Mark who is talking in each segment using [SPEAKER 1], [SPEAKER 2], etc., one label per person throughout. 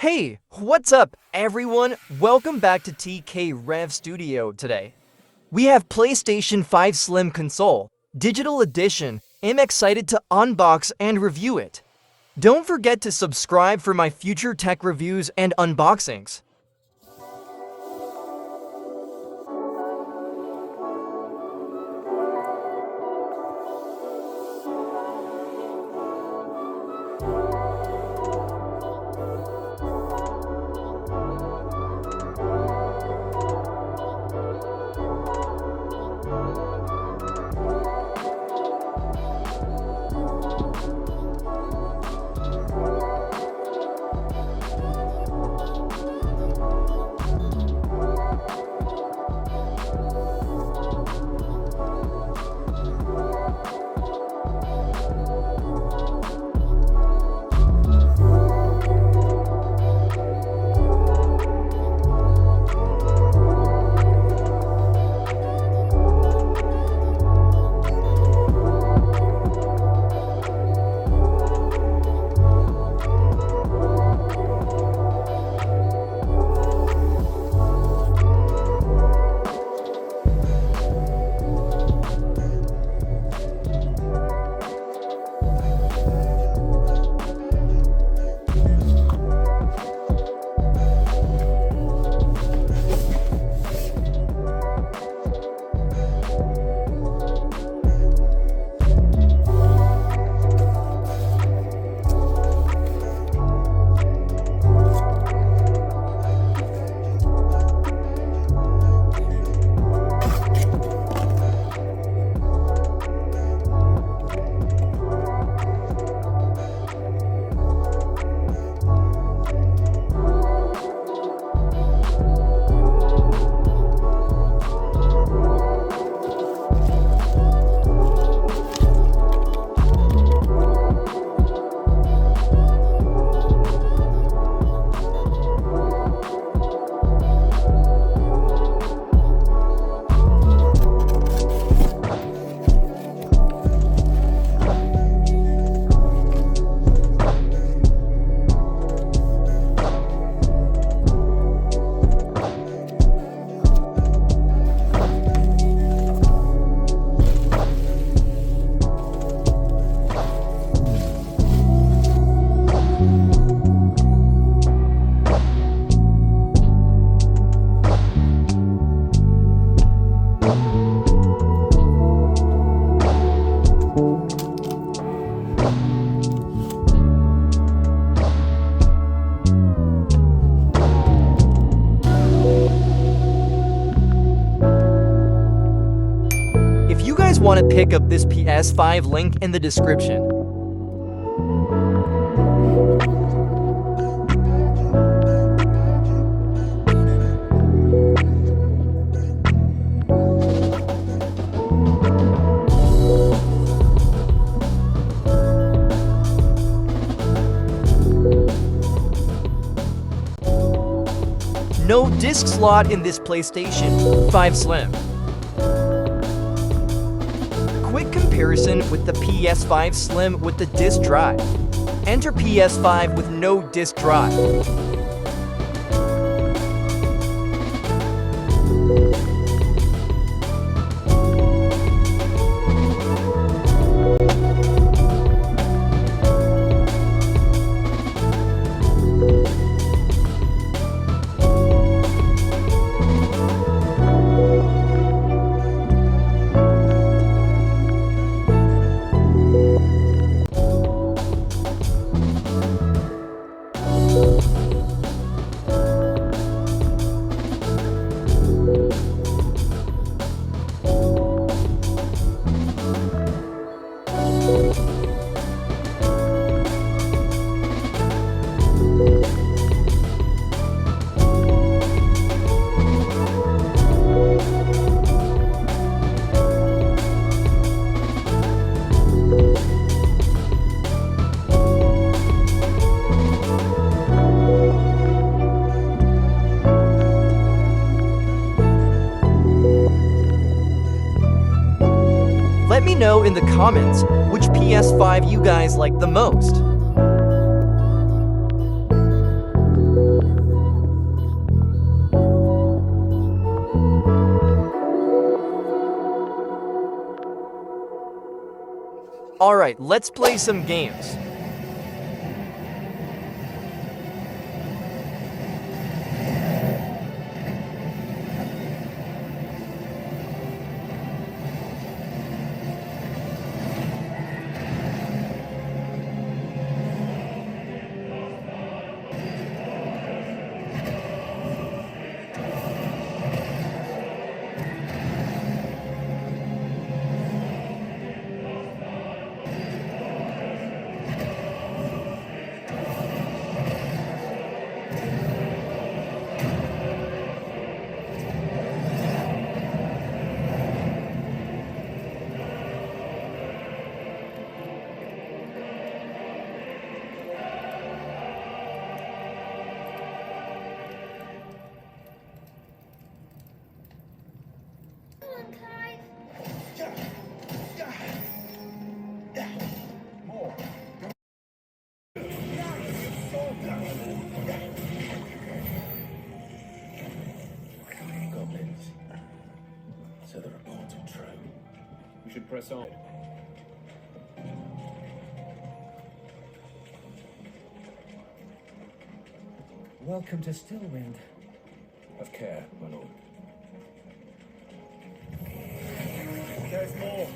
[SPEAKER 1] Hey, what's up everyone? Welcome back to TK Rev Studio today. We have PlayStation 5 Slim Console, Digital Edition. I'm excited to unbox and review it. Don't forget to subscribe for my future tech reviews and unboxings. If you guys want to pick up this PS5, link in the description. No disc slot in this PlayStation 5 Slim. Quick comparison with the PS5 Slim with the disc drive. Enter PS5 with no disc drive. Let me know in the comments which PS5 you guys like the most. Alright, let's play some games.
[SPEAKER 2] So the reports are true. We should press on.
[SPEAKER 3] Welcome to Stillwind.
[SPEAKER 2] Have care, my lord. There's more.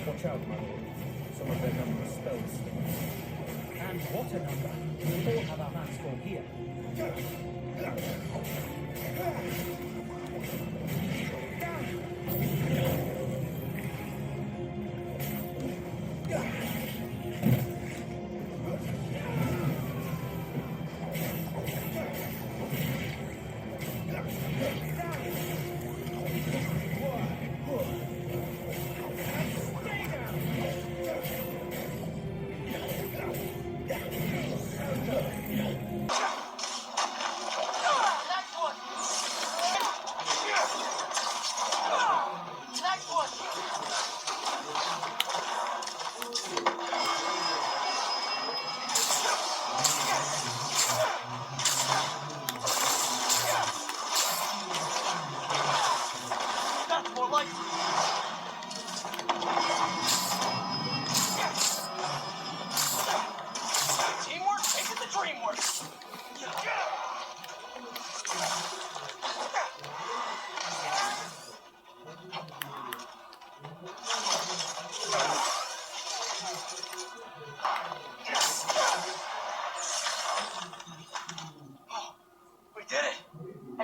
[SPEAKER 2] Watch out, my lord. Some of their number of spells.
[SPEAKER 3] And what a number. We all have our maps for here.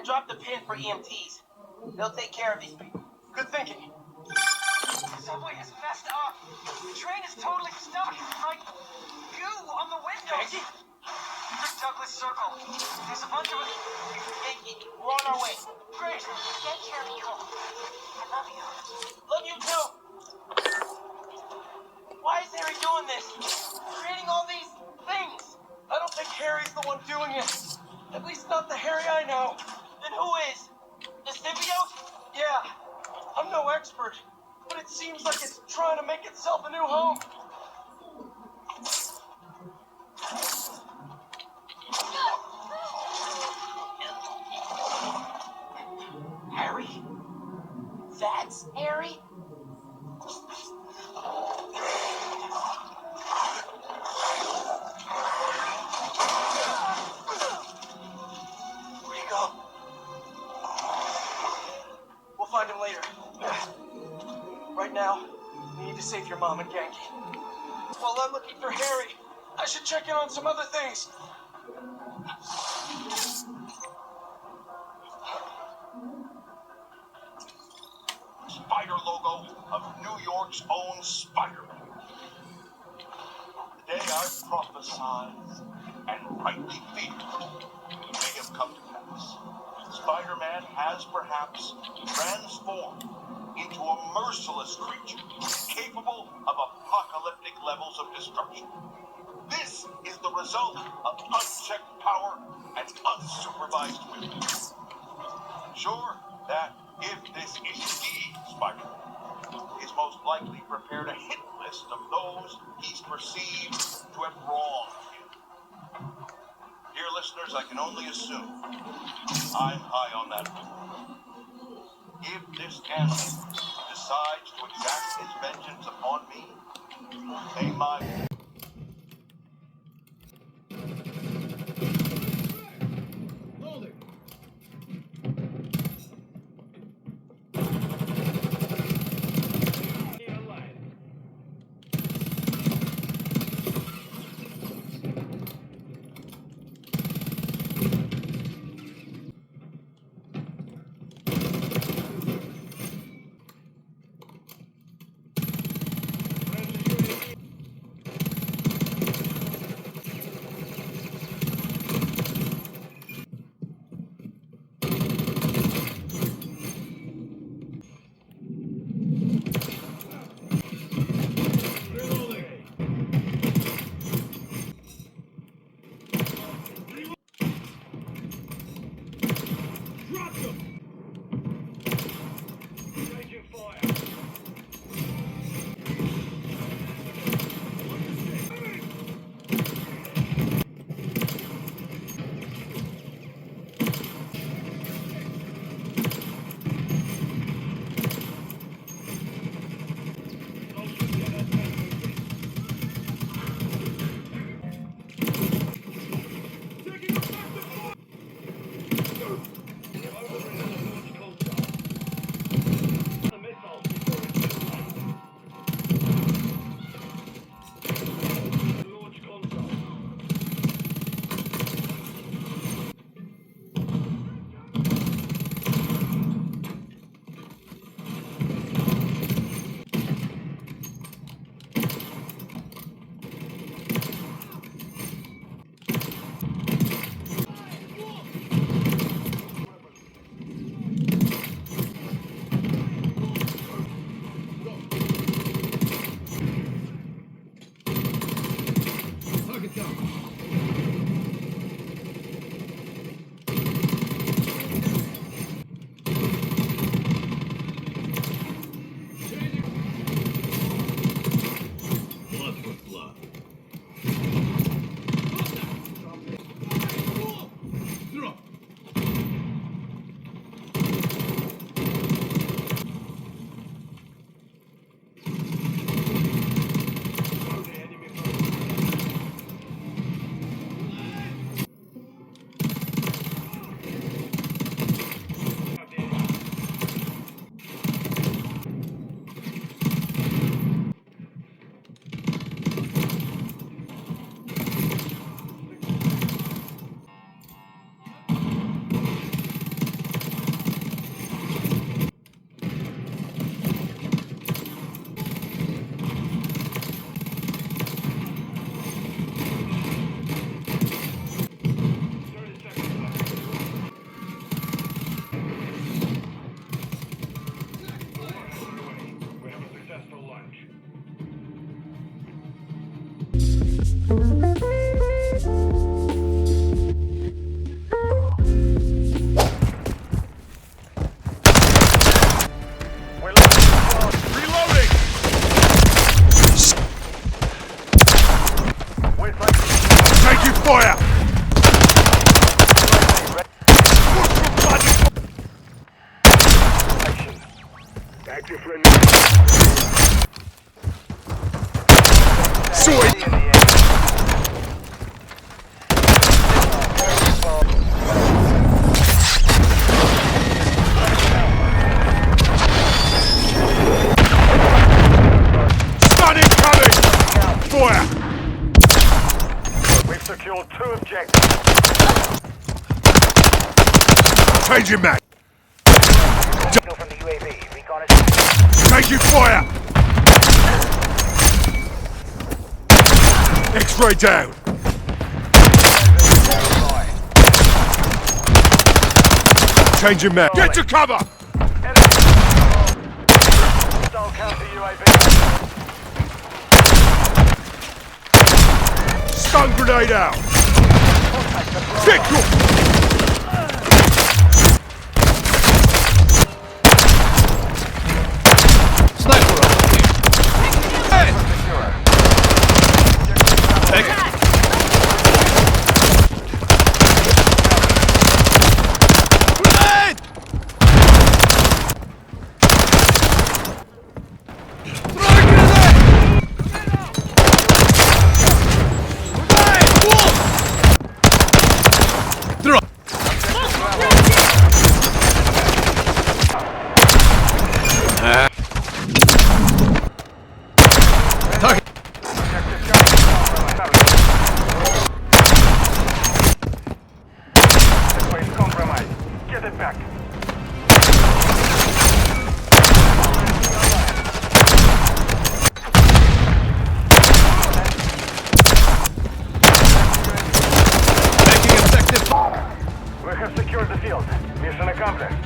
[SPEAKER 4] Drop the pin for EMTs. They'll take care of these people. Good thinking. The subway is messed up. The train is totally stuck. Like goo on the windows. Just Douglas Circle. There's a bunch of us. We're on our way. Great.
[SPEAKER 5] Get careful. I love you.
[SPEAKER 4] Love you too. Why is Harry doing this? Creating all these things. I don't think Harry's the one doing it. At least not the Harry I know. Then who is? The symbiote? Yeah. I'm no expert, but it seems like it's trying to make itself a new home. Harry? That's Harry? calm and Yankee. While I'm looking for Harry, I should check in on some other things.
[SPEAKER 6] Spider logo of New York's own Spider-Man. The day I've prophesied and rightly feared may have come to pass. Spider-Man has perhaps transformed into a merciless creature capable of apocalyptic levels of destruction. This is the result of unchecked power and unsupervised will. Sure that if this is indeed Spider-Man, he's most likely prepared a hit list of those he's perceived to have wronged him. Dear listeners, I can only assume I'm high on that board. If this animal decides to exact his vengeance upon me, may my...
[SPEAKER 7] Stunning! secured 2 objectives.
[SPEAKER 8] Changing mag.
[SPEAKER 7] Signal from the UAV. Recon is...
[SPEAKER 8] Changing fire. X-ray down. Changing mag. Get to cover.
[SPEAKER 7] Hostile counter UAV.
[SPEAKER 8] Stun grenade out. Tickle. Sniper up. Hey. Take it. Grenade. Throwing grenade. Grenade. Wolf. Throw. Target.
[SPEAKER 7] This way is compromised. Get it back.
[SPEAKER 8] Taking objective.
[SPEAKER 7] We have secured the field. Mission accomplished.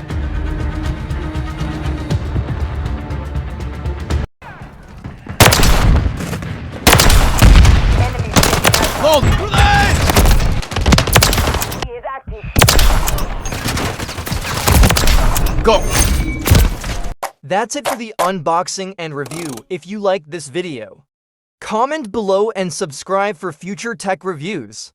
[SPEAKER 8] Hold. Grenade.
[SPEAKER 5] Is active.
[SPEAKER 8] Go.
[SPEAKER 1] That's it for the unboxing and review. If you liked this video, comment below and subscribe for future tech reviews.